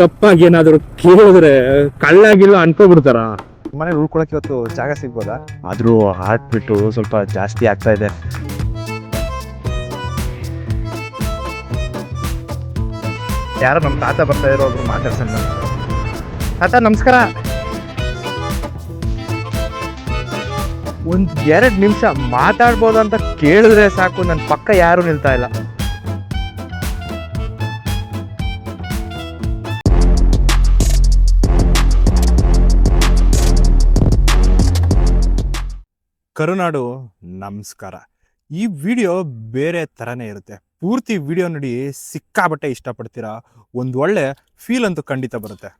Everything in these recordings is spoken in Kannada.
ತಪ್ಪಾಗಿ ಏನಾದ್ರು ಕೇಳಿದ್ರೆ ಕಳ್ಳಾಗಿಲ್ಲ ಅನ್ಕೋಬಿಡ್ತಾರ. ಮನೇಲಿ ಉಳ್ಕೊಳಕ್ಕೆ ಇವತ್ತು ಜಾಗ ಸಿಗ್ಬೋದಾ? ಆದ್ರೂ ಹಾರ್ಟ್ ಬಿಟ್ಟು ಸ್ವಲ್ಪ ಜಾಸ್ತಿ ಆಗ್ತಾ ಇದೆ. ಯಾರೋ ನಮ್ಮ ತಾತ ಬರ್ತಾ ಇರೋ ಒಬ್ರು ಮಾತಾಡ್ಸೋಣ. ತಾತ ನಮಸ್ಕಾರ. ಒಂದ್ 2 ನಿಮಿಷ ಮಾತಾಡ್ಬೋದು ಅಂತ ಕೇಳಿದ್ರೆ ಸಾಕು, ನನ್ನ ಪಕ್ಕ ಯಾರು ನಿಲ್ತಾ ಇಲ್ಲ. ಕರುನಾಡು ನಮಸ್ಕಾರ. ಈ ವಿಡಿಯೋ ಬೇರೆ ಥರನೇ ಇರುತ್ತೆ. ಪೂರ್ತಿ ವಿಡಿಯೋ ನೋಡಿ ಸಿಕ್ಕಾಬಟ್ಟೆ ಇಷ್ಟಪಡ್ತೀರಾ. ಒಂದು ಒಳ್ಳೆ ಫೀಲ್ ಅಂತೂ ಖಂಡಿತ ಬರುತ್ತೆ.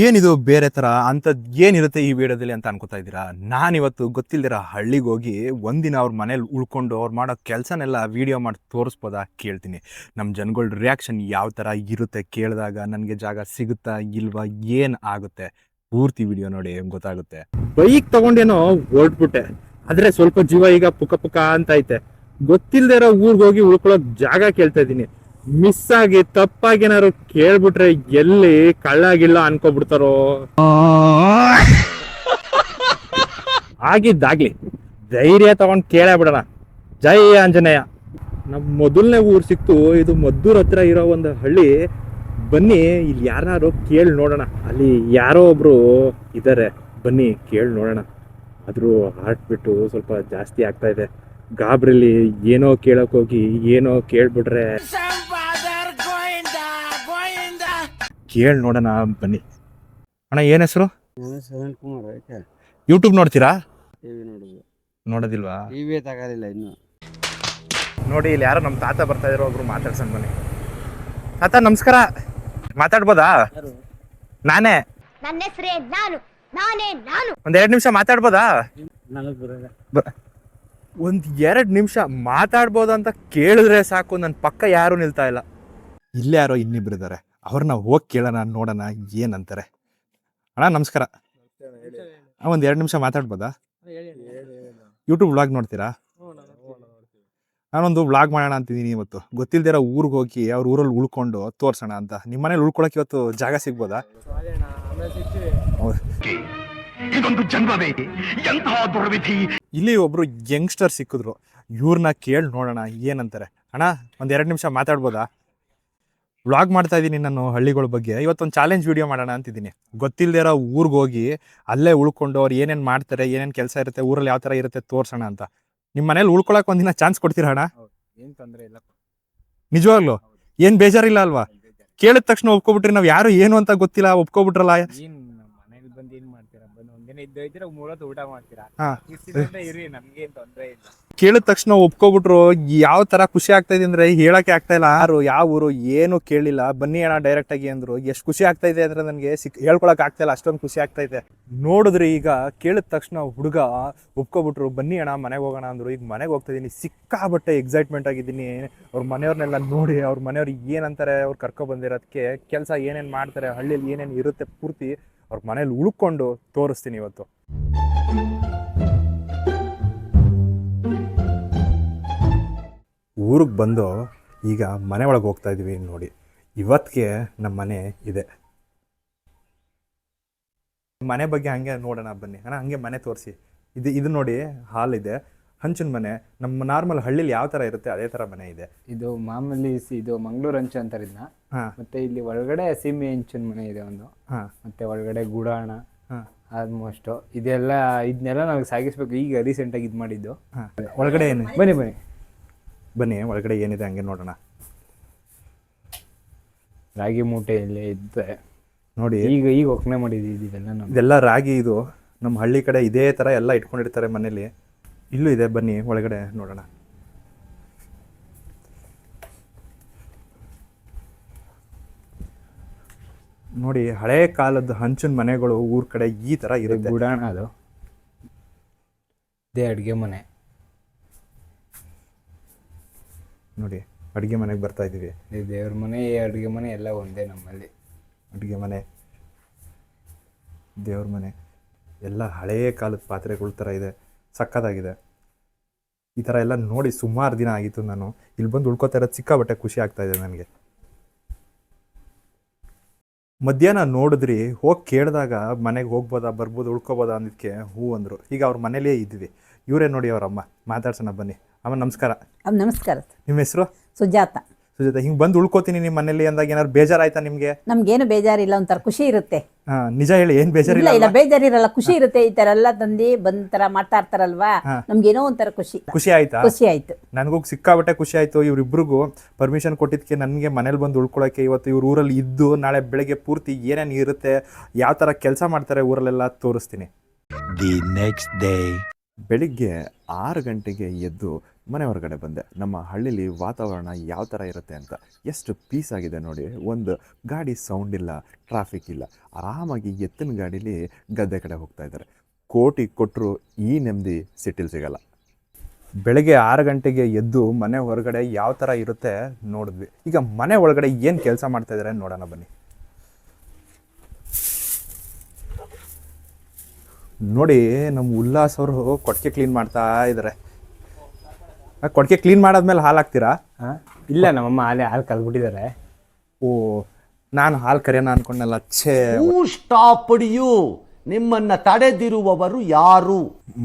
ಏನಿದು ಬೇರೆ ಥರ ಅಂಥದ್ದು ಏನಿರುತ್ತೆ ಈ ವಿಡಿಯೋದಲ್ಲಿ ಅಂತ ಅನ್ಕೋತಾ ಇದ್ದೀರಾ? ನಾನಿವತ್ತು ಗೊತ್ತಿಲ್ದಿರ ಹಳ್ಳಿಗೆ ಹೋಗಿ ಒಂದಿನ ಅವ್ರ ಮನೇಲಿ ಉಳ್ಕೊಂಡು ಅವ್ರು ಮಾಡೋ ಕೆಲಸನೆಲ್ಲ ವಿಡಿಯೋ ಮಾಡಿ ತೋರಿಸ್ಬೋದಾ ಕೇಳ್ತೀನಿ. ನಮ್ಮ ಜನಗಳ ರಿಯಾಕ್ಷನ್ ಯಾವ ಥರ ಇರುತ್ತೆ ಕೇಳಿದಾಗ, ನನಗೆ ಜಾಗ ಸಿಗುತ್ತಾ ಇಲ್ವಾ, ಏನು ಆಗುತ್ತೆ, ಪೂರ್ತಿ ವಿಡಿಯೋ ನೋಡಿ ಗೊತ್ತಾಗುತ್ತೆ. ಬೈಕ್ ತಗೊಂಡೇನೋ ಹೊರಟ್ಬಿಟ್ಟೆ, ಆದ್ರೆ ಸ್ವಲ್ಪ ಜೀವ ಈಗ ಪುಕ ಪುಕ ಅಂತ ಐತೆ. ಗೊತ್ತಿಲ್ದೇ ಇರೋ ಊರ್ಗ್ ಹೋಗಿ ಉಳ್ಕೊಳ್ಳೋಕ್ ಜಾಗ ಕೇಳ್ತಾ ಇದೀನಿ. ಮಿಸ್ ಆಗಿ ತಪ್ಪಾಗಿ ಏನಾದ್ರು ಕೇಳ್ಬಿಟ್ರೆ ಎಲ್ಲಿ ಕಳ್ಳಾಗಿಲ್ಲ ಅನ್ಕೋಬಿಡ್ತಾರೋ. ಆಗಿದ್ದಾಗ್ಲಿ, ಧೈರ್ಯ ತಗೊಂಡ್ ಕೇಳೇ ಬಿಡೋಣ. ಜೈ ಆಂಜನೇಯ. ನಮ್ ಮೊದಲನೇ ಊರ್ ಸಿಕ್ತು. ಇದು ಮದ್ದೂರ್ ಹತ್ರ ಇರೋ ಒಂದು ಹಳ್ಳಿ. ಬನ್ನಿ ಇಲ್ಲಿ ಯಾರು ಕೇಳಿ ನೋಡೋಣ. ಅಲ್ಲಿ ಯಾರೋ ಒಬ್ರು ಇದಾರೆ, ಬನ್ನಿ ಕೇಳಿ ನೋಡೋಣ. ಆದ್ರೂ ಹಾರ್ಟ್ ಬಿಟ್ಟು ಸ್ವಲ್ಪ ಜಾಸ್ತಿ ಆಗ್ತಾ ಇದೆ. ಗಾಬ್ರಲ್ಲಿ ಏನೋ ಕೇಳಕ್ ಹೋಗಿ ಏನೋ ಕೇಳ್ಬಿಟ್ರೆ. ಕೇಳಿ ನೋಡೋಣ ಬನ್ನಿ. ಅಣ್ಣ ಏನ್ ಹೆಸರು? ಯೂಟ್ಯೂಬ್ ನೋಡ್ತೀರಾ? ನೋಡೋದಿಲ್ವಾ? ಇನ್ನು ನೋಡಿ ಇಲ್ಲಿ ಯಾರೋ ನಮ್ಮ ತಾತ ಬರ್ತಾ ಇರೋ ಒಬ್ರು ಮಾತಾಡ್ಸೋಣ ಬನ್ನಿ. ತಾತ ನಮಸ್ಕಾರ, ಮಾತಾಡ್ಬೋದಾ? ನಾನೇ. ನನ್ನ ಹೆಸರೇ ನಾನು. ಒಂದ್ 2 ನಿಮಿಷ ಮಾತಾಡ್ಬೋದಾ? ಒಂದ್ 2 ನಿಮಿಷ ಮಾತಾಡ್ಬೋದ ಅಂತ ಕೇಳಿದ್ರೆ ಸಾಕು, ನನ್ನ ಪಕ್ಕ ಯಾರು ನಿಲ್ತಾ ಇಲ್ಲ. ಇಲ್ಲೇ ಯಾರೋ ಇನ್ನಿಬ್ರು ಇದಾರೆ, ಅವ್ರನ್ನ ಹೋಗಿ ಕೇಳೋಣ, ನೋಡೋಣ ಏನಂತಾರೆ. ಅಣ್ಣ ನಮಸ್ಕಾರ. ಒಂದ್ 2 ನಿಮಿಷ ಮಾತಾಡ್ಬೋದಾ? ಯೂಟ್ಯೂಬ್ ವ್ಲಾಗ್ ನೋಡ್ತೀರಾ? ನಾನೊಂದು ವ್ಲಾಗ್ ಮಾಡೋಣ ಅಂತಿದ್ದೀನಿ ಇವತ್ತು. ಗೊತ್ತಿಲ್ದಿರೋ ಊರಿಗೆ ಹೋಗಿ ಅವ್ರ ಊರಲ್ಲಿ ಉಳ್ಕೊಂಡು ತೋರ್ಸೋಣ ಅಂತ. ನಿಮ್ಮ ಮನೇಲಿ ಉಳ್ಕೊಳಕ್ಕೆ ಇವತ್ತು ಜಾಗ ಸಿಗ್ಬೋದಾ? ಇಲ್ಲಿ ಒಬ್ರು ಯಂಗ್ಸ್ಟರ್ ಸಿಕ್ಕಿದ್ರು, ಇವ್ರನ್ನ ಕೇಳಿ ನೋಡೋಣ ಏನಂತಾರೆ. ಅಣ್ಣ ಒಂದ್ 2 ನಿಮಿಷ ಮಾತಾಡ್ಬೋದಾ? ವ್ಲಾಗ್ ಮಾಡ್ತಾ ಇದ್ದೀನಿ ನಾನು ಹಳ್ಳಿಗಳ ಬಗ್ಗೆ. ಇವತ್ತೊಂದು ಚಾಲೆಂಜ್ ವಿಡಿಯೋ ಮಾಡೋಣ ಅಂತಿದ್ದೀನಿ. ಗೊತ್ತಿಲ್ಲದೆ ಇರೋ ಊರಿಗೆ ಹೋಗಿ ಅಲ್ಲೇ ಉಳ್ಕೊಂಡು ಅವ್ರು ಏನೇನು ಮಾಡ್ತಾರೆ, ಏನೇನು ಕೆಲಸ ಇರುತ್ತೆ, ಊರಲ್ಲಿ ಯಾವ ಥರ ಇರುತ್ತೆ ತೋರ್ಸೋಣ ಅಂತ. ನಿಮ್ಮ ಮನೇಲಿ ಉಳ್ಕೊಳಕ್ಕೆ ಒಂದಿನ ಚಾನ್ಸ್ ಕೊಡ್ತೀರಾ ಅಣ್ಣ? ಏನ್ ತೊಂದ್ರೆ ಇಲ್ಲ. ನಿಜವಾಗ್ಲು ಏನ್ ಬೇಜಾರಿಲ್ಲ ಅಲ್ವಾ? ಕೇಳಿದ ತಕ್ಷಣ ಒಪ್ಕೊಬಿಟ್ರಿ. ನಾವು ಯಾರು ಏನು ಅಂತ ಗೊತ್ತಿಲ್ಲ, ಒಪ್ಕೊಬಿಟ್ರಲ್ಲ. ಮನೇಲಿ ಬಂದು ಏನ್ ಮಾಡ್ತೀರಾ? ಬಂದು ಒಂದಿನ ಇದ್ದೋಯ್ತೀರಾ, 3 ಹೊತ್ತು ಊಟ ಮಾಡ್ತೀರಾ? ಹಾ, ಇರಿ, ನಮ್ಗೇನ್ ತೊಂದ್ರೆ ಇಲ್ಲ. ಕೇಳಿದ ತಕ್ಷಣ ಒಪ್ಕೊಬಿಟ್ರು. ಯಾವ ತರ ಖುಷಿ ಆಗ್ತಾ ಇದೆ ಅಂದ್ರೆ ಹೇಳಕ್ಕೆ ಆಗ್ತಾ ಇಲ್ಲ. ಯಾರು ಯಾವ ಊರು ಏನು ಕೇಳಿಲ್ಲ, ಬನ್ನಿ ಅಣ್ಣ ಡೈರೆಕ್ಟ್ ಆಗಿ ಅಂದ್ರು. ಎಷ್ಟು ಖುಷಿ ಆಗ್ತಾ ಇದೆ ಅಂದ್ರೆ ನನಗೆ ಹೇಳ್ಕೊಳಕ್ ಆಗ್ತಾ ಇಲ್ಲ, ಅಷ್ಟೊಂದು ಖುಷಿ ಆಗ್ತಾ ಇದೆ. ನೋಡಿದ್ರಿ ಈಗ ಕೇಳಿದ ತಕ್ಷಣ ಹುಡುಗ ಒಪ್ಕೊಬಿಟ್ರು. ಬನ್ನಿ ಅಣ್ಣ ಮನೆಗೆ ಹೋಗೋಣ ಅಂದ್ರು. ಈಗ ಮನೆಗೆ ಹೋಗ್ತಾ ಇದೀನಿ, ಸಿಕ್ಕಾಬಟ್ಟೆ ಎಕ್ಸೈಟ್ಮೆಂಟ್ ಆಗಿದ್ದೀನಿ. ಅವ್ರ ಮನೆಯವ್ರನ್ನೆಲ್ಲ ನೋಡಿ, ಅವ್ರ ಮನೆಯವ್ರು ಏನಂತಾರೆ, ಅವ್ರು ಕರ್ಕೊ ಬಂದಿರೋದಕ್ಕೆ, ಕೆಲಸ ಏನೇನು ಮಾಡ್ತಾರೆ, ಹಳ್ಳಿಯಲ್ಲಿ ಏನೇನು ಇರುತ್ತೆ ಪೂರ್ತಿ ಅವ್ರ ಮನೇಲಿ ಉಳ್ಕೊಂಡು ತೋರಿಸ್ತೀನಿ ಇವತ್ತು. ಊರಿಗೆ ಬಂದು ಈಗ ಮನೆ ಒಳಗೆ ಹೋಗ್ತಾ ಇದೀವಿ ನೋಡಿ. ಇವತ್ತಿಗೆ ನಮ್ಮ ಮನೆ ಇದೆ. ಮನೆ ಬಗ್ಗೆ ಹಂಗೆ ನೋಡೋಣ ಬನ್ನಿ ಅಣ್ಣ. ಹಂಗೆ ಮನೆ ತೋರಿಸಿ. ಇದು ನೋಡಿ, ಹಾಲ್ ಇದೆ, ಹಂಚಿನ ಮನೆ. ನಮ್ಮ ನಾರ್ಮಲ್ ಹಳ್ಳಿಲಿ ಯಾವ ಥರ ಇರುತ್ತೆ ಅದೇ ಥರ ಮನೆ ಇದೆ. ಇದು ಮಾಮೂಲಿ ಇದು ಮಂಗಳೂರು ಹಂಚು ಅಂತಾರೆ ಇದನ್ನ. ಮತ್ತೆ ಇಲ್ಲಿ ಒಳಗಡೆ ಸೀಮೆ ಹಂಚಿನ ಮನೆ ಇದೆ ಒಂದು. ಮತ್ತೆ ಒಳಗಡೆ ಗುಡಾಣ ಆಲ್ಮೋಸ್ಟ್ ಇದನ್ನೆಲ್ಲ ನಾವು ಸಾಗಿಸ್ಬೇಕು. ಈಗ ರೀಸೆಂಟಾಗಿ ಇದು ಮಾಡಿದ್ದು. ಒಳಗಡೆ ಏನು? ಬನ್ನಿ ಒಳಗಡೆ ಏನಿದೆ ಹಂಗೆ ನೋಡೋಣ. ರಾಗಿ ಮೂಟೆ ಇಲ್ಲೇ ಇದ್ದೆ ನೋಡಿ. ಈಗ ಒಕ್ಕಣೆ ಮಾಡಿದ್ದೀವಿ ಇದೆಲ್ಲ ರಾಗಿ. ಇದು ನಮ್ಮ ಹಳ್ಳಿ ಕಡೆ ಇದೇ ಥರ ಎಲ್ಲ ಇಟ್ಕೊಂಡಿರ್ತಾರೆ ಮನೇಲಿ. ಇಲ್ಲೂ ಇದೆ, ಬನ್ನಿ ಒಳಗಡೆ ನೋಡೋಣ. ನೋಡಿ, ಹಳೆ ಕಾಲದ ಹಂಚಿನ ಮನೆಗಳು ಊರ್ ಕಡೆ ಈ ತರ ಇರುತ್ತೆ. ಗುಡಾಣ ಅದು. ಇದೇ ಅಡುಗೆ ಮನೆ ನೋಡಿ. ಅಡುಗೆ ಮನೆಗೆ ಬರ್ತಾ ಇದ್ದೀವಿ. ದೇವ್ರ ಮನೆ, ಅಡುಗೆ ಮನೆ ಎಲ್ಲ ಒಂದೇ ನಮ್ಮಲ್ಲಿ. ಅಡುಗೆ ಮನೆ, ದೇವ್ರ ಮನೆ ಎಲ್ಲ ಹಳೆಯ ಕಾಲದ ಪಾತ್ರೆಗಳ ಥರ ಇದೆ, ಸಕ್ಕತ್ತಾಗಿದೆ. ಈ ಥರ ಎಲ್ಲ ನೋಡಿ ಸುಮಾರು ದಿನ ಆಗಿತ್ತು. ನಾನು ಇಲ್ಲಿ ಬಂದು ಉಳ್ಕೋತಾ ಇರೋದು ಸಿಕ್ಕಾಬಟ್ಟೆ ಖುಷಿ ಆಗ್ತಾ ಇದೆ ನನಗೆ. ಮಧ್ಯಾಹ್ನ ನೋಡಿದ್ರಿ, ಹೋಗಿ ಕೇಳಿದಾಗ ಮನೆಗೆ ಹೋಗ್ಬೋದಾ ಬರ್ಬೋದು ಉಳ್ಕೊಬೋದಾ ಅಂದಿದ್ದಕ್ಕೆ ಹೂ ಅಂದರು. ಈಗ ಅವ್ರ ಮನೇಲೇ ಇದ್ವಿ. ಇವರೇ ನೋಡಿ ಅವರಮ್ಮ, ಮಾತಾಡ್ಸೋಣ ಬನ್ನಿ. ಅಮ್ಮ ನಮಸ್ಕಾರ. ನಮಸ್ಕಾರ. ನಿಮ್ಮ ಹೆಸರು? ಸುಜಾತ. ಸುಜಾತ, ಹಿಂಗೆ ಬಂದು ಉಳ್ಕೋತೀನಿ ನಿಮ್ಮ ಮನೇಲಿ ಅಂದಾಗ ಏನಾದ್ರು ಬೇಜಾರಾಯ್ತಾ ನಿಮಗೆ? ನಮ್ಗೇನು ಬೇಜಾರಿಲ್ಲ, ಒಂಥರ ಖುಷಿ ಇರುತ್ತೆ. ನಿಜ ಹೇಳಿ, ಏನು ಬೇಜಾರಿಲ್ಲ? ಇಲ್ಲ ಬೇಜಾರಿರಲ್ಲ, ಖುಷಿ ಇರುತ್ತೆ. ಈ ತರ ಎಲ್ಲ ತಂದು ಬಂತರ ಮಾಡ್ತಾ ಇರ್ತಾರಲ್ವಾ, ನಮ್ಗೇನೋ ಒಂಥರ ಖುಷಿ. ಖುಷಿ ಆಯ್ತಾ? ಖುಷಿ ಆಯ್ತು. ನನಗೂ ಸಿಕ್ಕಾಬಟ್ಟೆ ಖುಷಿ ಆಯ್ತು. ಇವ್ರಿಬ್ರಿಗೂ ಪರ್ಮಿಷನ್ ಕೊಟ್ಟಿದ್ದಕ್ಕೆ ನನಗೆ ಮನೇಲಿ ಬಂದು ಉಳ್ಕೊಳಕ್ಕೆ. ಇವತ್ತು ಇವ್ರ ಊರಲ್ಲಿ ಇದ್ದು ನಾಳೆ ಬೆಳಗ್ಗೆ ಪೂರ್ತಿ ಏನೇನು ಇರುತ್ತೆ, ಯಾವ ಥರ ಕೆಲಸ ಮಾಡ್ತಾರೆ ಊರಲ್ಲೆಲ್ಲ ತೋರಿಸ್ತೀನಿ. ದಿ ನೆಕ್ಸ್ಟ್ ಡೇ ಬೆಳಿಗ್ಗೆ 6 ಗಂಟೆಗೆ ಎದ್ದು ಮನೆ ಹೊರಗಡೆ ಬಂದೆ. ನಮ್ಮ ಹಳ್ಳಿಲಿ ವಾತಾವರಣ ಯಾವ ಥರ ಇರುತ್ತೆ ಅಂತ. ಎಷ್ಟು ಪೀಸ್ ಆಗಿದೆ ನೋಡಿ. ಒಂದು ಗಾಡಿ ಸೌಂಡ್ ಇಲ್ಲ, ಟ್ರಾಫಿಕ್ ಇಲ್ಲ. ಆರಾಮಾಗಿ ಎತ್ತಿನ ಗಾಡೀಲಿ ಗದ್ದೆ ಕಡೆ ಹೋಗ್ತಾ ಇದ್ದಾರೆ. ಕೋಟಿ ಕೊಟ್ಟರು ಈ ನೆಮ್ಮದಿ ಸಿಟಿಲಿ ಸಿಗಲ್ಲ. ಬೆಳಗ್ಗೆ 6 ಗಂಟೆಗೆ ಎದ್ದು ಮನೆ ಹೊರಗಡೆ ಯಾವ ಥರ ಇರುತ್ತೆ ನೋಡಿದ್ವಿ. ಈಗ ಮನೆ ಒಳಗಡೆ ಏನು ಕೆಲಸ ಮಾಡ್ತಾ ಇದ್ದಾರೆ ನೋಡೋಣ ಬನ್ನಿ. ನೋಡಿ, ನಮ್ಮ ಉಲ್ಲಾಸ್ ಅವರು ಕೊಟ್ಟಿಗೆ ಕ್ಲೀನ್ ಮಾಡ್ತಾ ಇದ್ದಾರೆ. ಕೊಟ್ಟಿಗೆ ಕ್ಲೀನ್ ಮಾಡಾದ್ಮೇಲೆ ಹಾಲು ಹಾಕ್ತೀರಾ? ಇಲ್ಲ, ನಮ್ಮಮ್ಮ ಹಾಲು ಕಲ್ಬಿಟ್ಟಿದ್ದಾರೆ. ಓ, ನಾನು ಹಾಲು ಕರೆಯೋಣ ಅನ್ಕೊಂಡಲ್ಲ. ಸ್ಟಾಪ್ ಯು, ನಿಮ್ಮನ್ನ ತಡೆದಿರುವವರು ಯಾರು?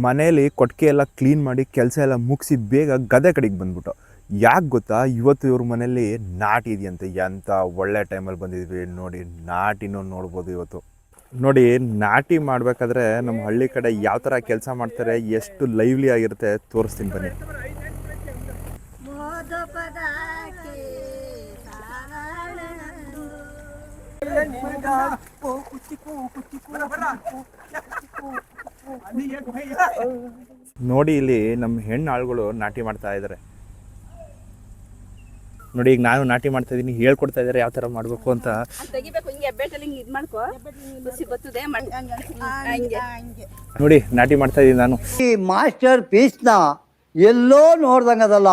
ಮನೇಲಿ ಕೊಟ್ಟಿಗೆ ಎಲ್ಲ ಕ್ಲೀನ್ ಮಾಡಿ ಕೆಲಸ ಎಲ್ಲ ಮುಗಿಸಿ ಬೇಗ ಗದ್ದೆ ಕಡೆಗೆ ಬಂದ್ಬಿಟ್ಟು. ಯಾಕೆ ಗೊತ್ತಾ, ಇವತ್ತು ಇವ್ರ ಮನೇಲಿ ನಾಟಿ ಇದೆಯಂತೆ. ಎಂಥ ಒಳ್ಳೆ ಟೈಮಲ್ಲಿ ಬಂದಿದ್ವಿ ನೋಡಿ. ನಾಟಿನೂ ನೋಡ್ಬೋದು ಇವತ್ತು. ನೋಡಿ, ನಾಟಿ ಮಾಡಬೇಕಾದ್ರೆ ನಮ್ಮ ಹಳ್ಳಿ ಕಡೆ ಯಾವ ಥರ ಕೆಲಸ ಮಾಡ್ತಾರೆ, ಎಷ್ಟು ಲೈವ್ಲಿ ಆಗಿರುತ್ತೆ ತೋರಿಸ್ತೀನಿ ಬನ್ನಿ. ನೋಡಿ, ಇಲ್ಲಿ ನಮ್ಮ ಹೆಣ್ಣು ಆಳುಗಳು ನಾಟಿ ಮಾಡ್ತಾ ಇದ್ದಾರೆ. ನೋಡಿ, ಈಗ ನಾನು ನಾಟಿ ಮಾಡ್ತಾ ಇದ್ದೀನಿ, ಹೇಳ್ಕೊಡ್ತಾ ಇದ್ದಾರೆ ಯಾವ ಥರ ಮಾಡಬೇಕು ಅಂತ. ನೋಡಿ, ನಾಟಿ ಮಾಡ್ತಾ ಇದ್ದೀನಿ ನಾನು. ಈ ಮಾಸ್ಟರ್ ಪೀಸ್ನ ಎಲ್ಲೋ ನೋಡ್ದಂಗದಲ್ಲ.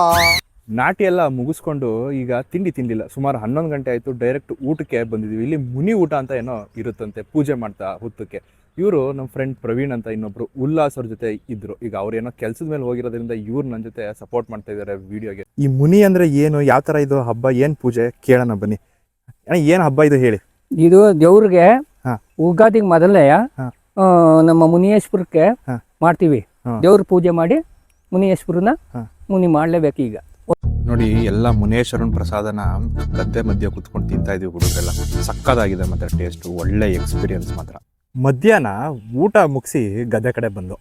ನಾಟಿ ಎಲ್ಲ ಮುಗಿಸ್ಕೊಂಡು ಈಗ ತಿಂಡಿಲ್ಲ. ಸುಮಾರು 11 ಗಂಟೆ ಆಯಿತು. ಡೈರೆಕ್ಟ್ ಊಟಕ್ಕೆ ಬಂದಿದ್ದೀವಿ. ಇಲ್ಲಿ ಮುನಿ ಊಟ ಅಂತ ಏನೋ ಇರುತ್ತಂತೆ, ಪೂಜೆ ಮಾಡ್ತಾ ಹೊತ್ತಕ್ಕೆ. ಇವರು ನಮ್ಮ ಫ್ರೆಂಡ್ ಪ್ರವೀಣ್ ಅಂತ ಇನ್ನೊಬ್ರು ಉಲ್ಲಾಸ್ ಅವ್ರ ಜೊತೆ ಇದ್ರು. ಈಗ ಅವ್ರು ಏನೋ ಕೆಲಸದ ಮೇಲೆ ಹೋಗಿರೋದ್ರಿಂದ ಇವ್ರು ನನ್ನ ಜೊತೆ ಸಪೋರ್ಟ್ ಮಾಡ್ತಾ ಇದ್ದಾರೆ ವಿಡಿಯೋಗೆ. ಈ ಮುನಿ ಅಂದ್ರೆ ಏನು, ಯಾವ ಥರ ಇದು ಹಬ್ಬ, ಏನು ಪೂಜೆ ಕೇಳೋಣ ಬನ್ನಿ. ಏನು ಹಬ್ಬ ಇದು ಹೇಳಿ? ಇದು ದೇವ್ರಿಗೆ ಉಗಾದಿಗೆ ಮೊದಲೇ ನಮ್ಮ ಮುನಿಯೇಶ್ವರಕ್ಕೆ ಮಾಡ್ತೀವಿ. ದೇವ್ರ ಪೂಜೆ ಮಾಡಿ ಮುನಿಯೇಶ್ವರನ ಮುನಿ ಮಾಡ್ಲೇಬೇಕು. ಈಗ ನೋಡಿ, ಎಲ್ಲ ಮುನೇಶ್ವರನ ಪ್ರಸಾದನ ಗದ್ದೆ ಮಧ್ಯೆ ಕುತ್ಕೊಂಡು ತಿಂತಾ ಇದೀವಿ ಹುಡುಗರೆಲ್ಲ. ಸಕ್ಕದಾಗಿದೆ ಮತ್ತೆ ಟೇಸ್ಟ್, ಒಳ್ಳೆ ಎಕ್ಸ್ಪೀರಿಯನ್ಸ್ ಮಾತ್ರ. ಮಧ್ಯಾಹ್ನ ಊಟ ಮುಗಿಸಿ ಗದ್ದೆ ಕಡೆ ಬಂದು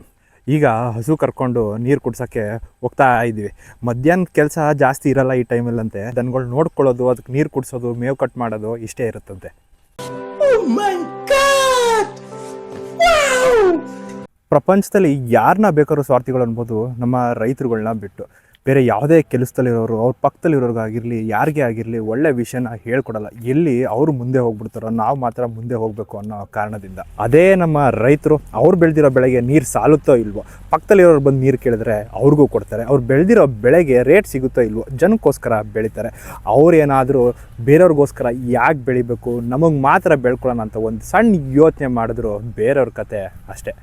ಈಗ ಹಸು ಕರ್ಕೊಂಡು ನೀರು ಕುಡ್ಸೋಕ್ಕೆ ಹೋಗ್ತಾ ಇದ್ದೀವಿ. ಮಧ್ಯಾಹ್ನದ ಕೆಲಸ ಜಾಸ್ತಿ ಇರಲ್ಲ ಈ ಟೈಮಲ್ಲಂತೆ. ದನಗಳು ನೋಡ್ಕೊಳ್ಳೋದು, ಅದಕ್ಕೆ ನೀರು ಕುಡಿಸೋದು, ಮೇವು ಕಟ್ ಮಾಡೋದು ಇಷ್ಟೇ ಇರುತ್ತಂತೆ. ಪ್ರಪಂಚದಲ್ಲಿ ಯಾರನ್ನ ಬೇಕಾದ್ರೂ ಸ್ವಾರ್ಥಿಗಳು ಅನ್ಬೋದು, ನಮ್ಮ ರೈತರುಗಳನ್ನ ಬಿಟ್ಟು. ಬೇರೆ ಯಾವುದೇ ಕೆಲಸದಲ್ಲಿರೋರು, ಅವ್ರ ಪಕ್ಕದಲ್ಲಿರೋರ್ಗಾಗಿರಲಿ, ಯಾರಿಗೇ ಆಗಿರಲಿ ಒಳ್ಳೆ ವಿಷಯನ ಹೇಳ್ಕೊಡಲ್ಲ. ಎಲ್ಲಿ ಅವರು ಮುಂದೆ ಹೋಗ್ಬಿಡ್ತಾರೋ ನಾವು ಮಾತ್ರ ಮುಂದೆ ಹೋಗಬೇಕು ಅನ್ನೋ ಕಾರಣದಿಂದ. ಅದೇ ನಮ್ಮ ರೈತರು ಅವ್ರು ಬೆಳೆದಿರೋ ಬೆಳೆಗೆ ನೀರು ಸಾಲುತ್ತೋ ಇಲ್ವೋ, ಪಕ್ಕದಲ್ಲಿರೋರು ಬಂದು ನೀರು ಕೇಳಿದ್ರೆ ಅವ್ರಿಗೂ ಕೊಡ್ತಾರೆ. ಅವ್ರು ಬೆಳೆದಿರೋ ಬೆಳೆಗೆ ರೇಟ್ ಸಿಗುತ್ತೋ ಇಲ್ವೋ, ಜನಕ್ಕೋಸ್ಕರ ಬೆಳೀತಾರೆ. ಅವ್ರೇನಾದರೂ ಬೇರೆಯವ್ರಿಗೋಸ್ಕರ ಯಾಕೆ ಬೆಳಿಬೇಕು, ನಮಗೆ ಮಾತ್ರ ಬೆಳ್ಕೊಳ್ಳೋಣ ಅಂತ ಒಂದು ಸಣ್ಣ ಯೋಚನೆ ಮಾಡಿದ್ರು ಬೇರೆಯವ್ರ ಕತೆ ಅಷ್ಟೇ.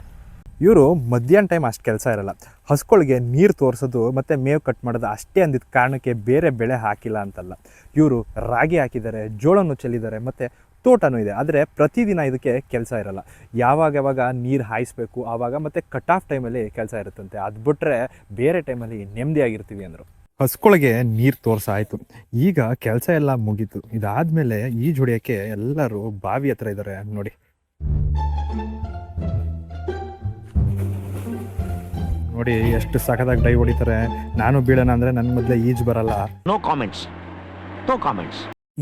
ಇವರು ಮಧ್ಯಾಹ್ನ ಟೈಮ್ ಅಷ್ಟು ಕೆಲಸ ಇರಲ್ಲ. ಹಸುಗಳಿಗೆ ನೀರು ತೋರಿಸೋದು ಮತ್ತು ಮೇವು ಕಟ್ ಮಾಡೋದು ಅಷ್ಟೇ ಅಂದಿದ್ದ ಕಾರಣಕ್ಕೆ ಬೇರೆ ಬೆಳೆ ಹಾಕಿಲ್ಲ ಅಂತಲ್ಲ. ಇವರು ರಾಗಿ ಹಾಕಿದ್ದಾರೆ, ಜೋಳನೂ ಚೆಲ್ಲಿದ್ದಾರೆ, ಮತ್ತು ತೋಟನೂ ಇದೆ. ಆದರೆ ಪ್ರತಿದಿನ ಇದಕ್ಕೆ ಕೆಲಸ ಇರಲ್ಲ. ಯಾವಾಗ ನೀರು ಹಾಯಿಸ್ಬೇಕು ಆವಾಗ, ಮತ್ತು ಕಟ್ ಆಫ್ ಟೈಮಲ್ಲಿ ಕೆಲಸ ಇರುತ್ತಂತೆ. ಅದು ಬಿಟ್ಟರೆ ಬೇರೆ ಟೈಮಲ್ಲಿ ನೆಮ್ಮದಿಯಾಗಿರ್ತೀವಿ ಅಂದರು. ಹಸುಗಳಿಗೆ ನೀರು ತೋರಿಸಾಯಿತು. ಈಗ ಕೆಲಸ ಎಲ್ಲ ಮುಗೀತು. ಇದಾದಮೇಲೆ ಈಜು ಹೊಡಿಯೋಕ್ಕೆ ಎಲ್ಲರೂ ಬಾವಿ ಹತ್ರ ಇದ್ದಾರೆ ನೋಡಿ. ನೋಡಿ, ಎಷ್ಟು ಸಖತ್ತಾಗಿ ಡೈ ಹೊಡಿತಾರೆ. ನಾನು ಬೀಳೋಣ ಅಂದರೆ ನನ್ನ ಮೊದಲೇ ಈಜು ಬರಲ್ಲ. No comments.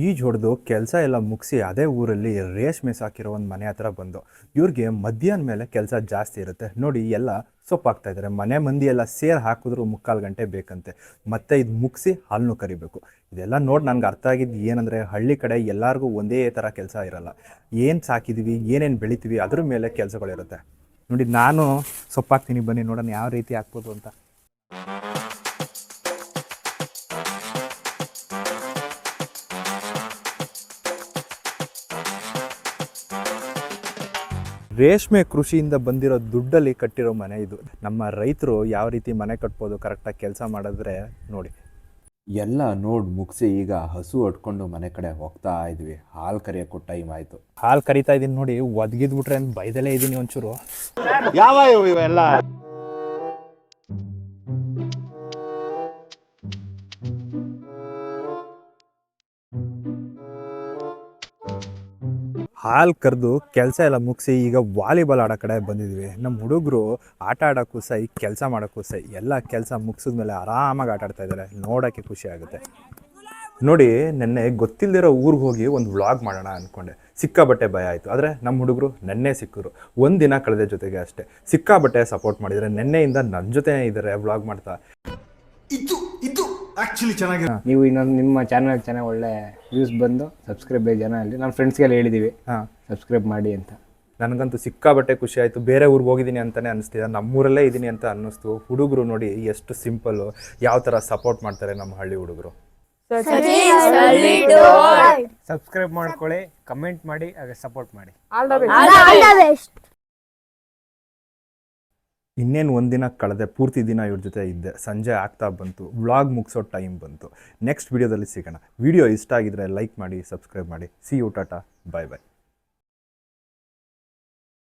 ಈಜು ಹೊಡೆದು ಕೆಲಸ ಎಲ್ಲ ಮುಗಿಸಿ ಅದೇ ಊರಲ್ಲಿ ರೇಷ್ಮೆ ಸಾಕಿರೋ ಒಂದು ಮನೆ ಹತ್ರ ಬಂದು. ಇವ್ರಿಗೆ ಮಧ್ಯಾಹ್ನ ಮೇಲೆ ಕೆಲಸ ಜಾಸ್ತಿ ಇರುತ್ತೆ. ನೋಡಿ, ಎಲ್ಲ ಸೊಪ್ಪು ಹಾಕ್ತಾ ಇದ್ದಾರೆ. ಮನೆ ಮಂದಿ ಎಲ್ಲ ಸೇರಿ ಹಾಕಿದ್ರು 3/4 ಗಂಟೆ ಬೇಕಂತೆ. ಮತ್ತೆ ಇದು ಮುಗಿಸಿ ಹಾಲನ್ನು ಕರಿಬೇಕು. ಇದೆಲ್ಲ ನೋಡಿ ನನಗೆ ಅರ್ಥ ಆಗಿದ್ದು ಏನಂದರೆ, ಹಳ್ಳಿ ಕಡೆ ಎಲ್ಲರಿಗೂ ಒಂದೇ ಥರ ಕೆಲಸ ಇರಲ್ಲ. ಏನು ಸಾಕಿದ್ದೀವಿ, ಏನೇನು ಬೆಳಿತೀವಿ ಅದ್ರ ಮೇಲೆ ಕೆಲಸಗಳಿರುತ್ತೆ. ನೋಡಿ, ನಾನು ಸೊಪ್ಪು ಹಾಕ್ತೀನಿ, ಬನ್ನಿ ನೋಡೋಣ ಯಾವ ರೀತಿ ಹಾಕ್ಬೋದು ಅಂತ. ರೇಷ್ಮೆ ಕೃಷಿಯಿಂದ ಬಂದಿರೋ ದುಡ್ಡಲ್ಲಿ ಕಟ್ಟಿರೋ ಮನೆ ಇದು. ನಮ್ಮ ರೈತರು ಯಾವ ರೀತಿ ಮನೆ ಕಟ್ಬೋದು, ಕರೆಕ್ಟಾಗಿ ಕೆಲಸ ಮಾಡಿದ್ರೆ ನೋಡಿ. ಎಲ್ಲ ನೋಡಿ ಮುಗಿಸಿ ಈಗ ಹಸು ಹೊಡ್ಕೊಂಡು ಮನೆ ಕಡೆ ಹೋಗ್ತಾ ಇದ್ವಿ. ಹಾಲು ಕರಿಯೋಕ್ಕೂ ಟೈಮ್ ಆಯಿತು. ಹಾಲು ಕರಿತಾ ಇದೀನಿ ನೋಡಿ, ಒದಗಿದ್ಬಿಟ್ರೆ ಅಂತ ಬೈದಲೇ ಇದೀನಿ ಒಂಚೂರು. ಯಾವ ಇವೆಲ್ಲ ಹಾಲು ಕರೆದು ಕೆಲಸ ಎಲ್ಲ ಮುಗಿಸಿ ಈಗ ವಾಲಿಬಾಲ್ ಆಡೋ ಕಡೆ ಬಂದಿದ್ವಿ. ನಮ್ಮ ಹುಡುಗರು ಆಟ ಆಡೋಕ್ಕೂ ಸೈ, ಕೆಲಸ ಮಾಡೋಕ್ಕೂ ಸೈ, ಎಲ್ಲ ಕೆಲಸ ಮುಗಿಸಿದ್ಮೇಲೆ ಆರಾಮಾಗಿ ಆಟ ಆಡ್ತಾ ಇದ್ದಾರೆ. ನೋಡೋಕ್ಕೆ ಖುಷಿ ಆಗುತ್ತೆ ನೋಡಿ. ನೆನ್ನೆ ಗೊತ್ತಿಲ್ಲದಿರೋ ಊರಿಗೆ ಹೋಗಿ ಒಂದು ವ್ಲಾಗ್ ಮಾಡೋಣ ಅಂದ್ಕೊಂಡೆ, ಸಿಕ್ಕಾಬಟ್ಟೆ ಭಯ ಆಯಿತು. ಆದರೆ ನಮ್ಮ ಹುಡುಗರು ನೆನ್ನೆ ಸಿಕ್ಕರು, ಒಂದಿನ ಕಳೆದ ಜೊತೆಗೆ ಅಷ್ಟೇ ಸಿಕ್ಕಾಬಟ್ಟೆ ಸಪೋರ್ಟ್ ಮಾಡಿದರೆ. ನೆನ್ನೆಯಿಂದ ನನ್ನ ಜೊತೆ ಇದ್ದಾರೆ ವ್ಲಾಗ್ ಮಾಡ್ತಾ. ನೀವು ಇನ್ನೊಂದು ನಿಮ್ಮ ಚಾನಲ್ ಚೆನ್ನಾಗಿ ಒಳ್ಳೆ ವ್ಯೂಸ್ ಬಂದು ಸಬ್ಸ್ಕ್ರೈಬ್ ಜನ ಅಲ್ಲಿ ನಮ್ಮ ಫ್ರೆಂಡ್ಸ್ಗೆಲ್ಲ ಹೇಳಿದ್ದೀವಿ ಸಬ್ಸ್ಕ್ರೈಬ್ ಮಾಡಿ ಅಂತ. ನನಗಂತೂ ಸಿಕ್ಕಾಬಟ್ಟೆ ಖುಷಿ ಆಯಿತು. ಬೇರೆ ಊರಿಗೆ ಹೋಗಿದ್ದೀನಿ ಅಂತಲೇ ಅನಿಸ್ತಿದೆ, ನಮ್ಮೂರಲ್ಲೇ ಇದ್ದೀನಿ ಅಂತ ಅನ್ನಿಸ್ತು. ಹುಡುಗರು ನೋಡಿ ಎಷ್ಟು ಸಿಂಪಲ್ಲು, ಯಾವ ಥರ ಸಪೋರ್ಟ್ ಮಾಡ್ತಾರೆ ನಮ್ಮ ಹಳ್ಳಿ ಹುಡುಗರು. ಸಬ್ಸ್ಕ್ರೈಬ್ ಮಾಡ್ಕೊಳ್ಳಿ, ಕಮೆಂಟ್ ಮಾಡಿ, ಹಾಗೆ ಸಪೋರ್ಟ್ ಮಾಡಿ. ಇನ್ನೇನು ಒಂದಿನ ಕಳೆದೆ, ಪೂರ್ತಿ ದಿನ ಇವ್ರ ಜೊತೆ ಇದ್ದೆ. ಸಂಜೆ ಆಗ್ತಾ ಬಂತು, ವ್ಲಾಗ್ ಮುಗಿಸೋ ಟೈಮ್ ಬಂತು. ನೆಕ್ಸ್ಟ್ ವಿಡಿಯೋದಲ್ಲಿ ಸಿಗೋಣ. ವಿಡಿಯೋ ಇಷ್ಟ ಆಗಿದ್ರೆ ಲೈಕ್ ಮಾಡಿ, ಸಬ್ಸ್ಕ್ರೈಬ್ ಮಾಡಿ. ಸಿ ಯು, ಟಾಟಾ, ಬಾಯ್ ಬಾಯ್.